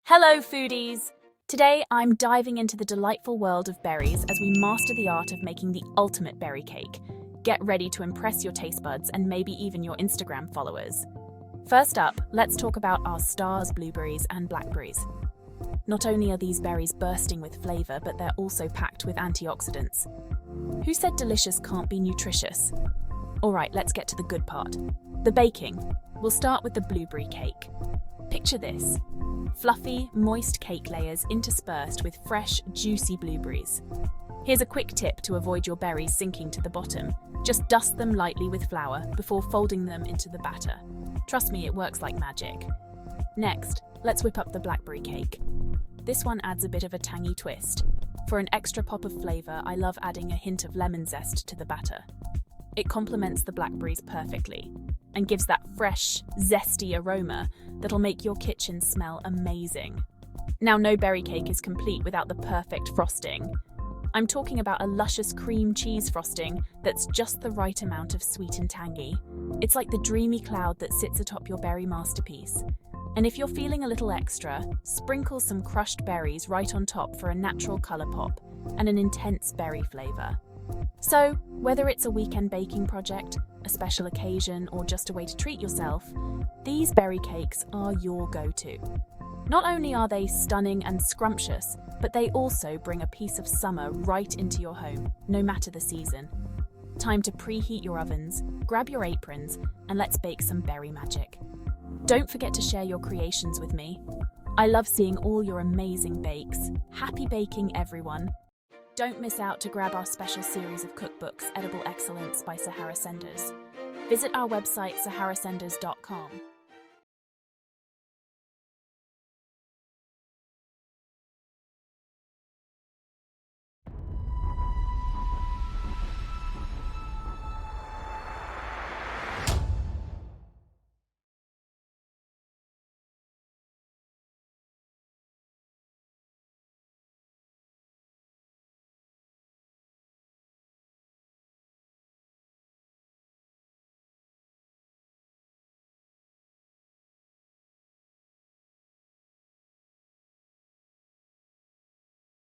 Hello, foodies! Today, I'm diving into the delightful world of berries as we master the art of making the ultimate berry cake. Get ready to impress your taste buds and maybe even your Instagram followers. First up, let's talk about our stars, blueberries and blackberries. Not only are these berries bursting with flavor, but they're also packed with antioxidants. Who said delicious can't be nutritious? Alright, let's get to the good part. The baking. We'll start with the blueberry cake. Picture this. Fluffy, moist cake layers interspersed with fresh, juicy blueberries. Here's a quick tip to avoid your berries sinking to the bottom. Just dust them lightly with flour before folding them into the batter. Trust me, it works like magic. Next, let's whip up the blackberry cake. This one adds a bit of a tangy twist. For an extra pop of flavor, I love adding a hint of lemon zest to the batter. It complements the blackberries perfectly and gives that fresh, zesty aroma that'll make your kitchen smell amazing. Now, no berry cake is complete without the perfect frosting. I'm talking about a luscious cream cheese frosting that's just the right amount of sweet and tangy. It's like the dreamy cloud that sits atop your berry masterpiece. And if you're feeling a little extra, sprinkle some crushed berries right on top for a natural color pop and an intense berry flavor. So, whether it's a weekend baking project, a special occasion, or just a way to treat yourself, these berry cakes are your go-to. Not only are they stunning and scrumptious, but they also bring a piece of summer right into your home, no matter the season. Time to preheat your ovens, grab your aprons, and let's bake some berry magic. Don't forget to share your creations with me. I love seeing all your amazing bakes. Happy baking, everyone! Don't miss out to grab our special series of cookbooks, Edible Excellence by Sahara Senders. Visit our website, saharasenders.com.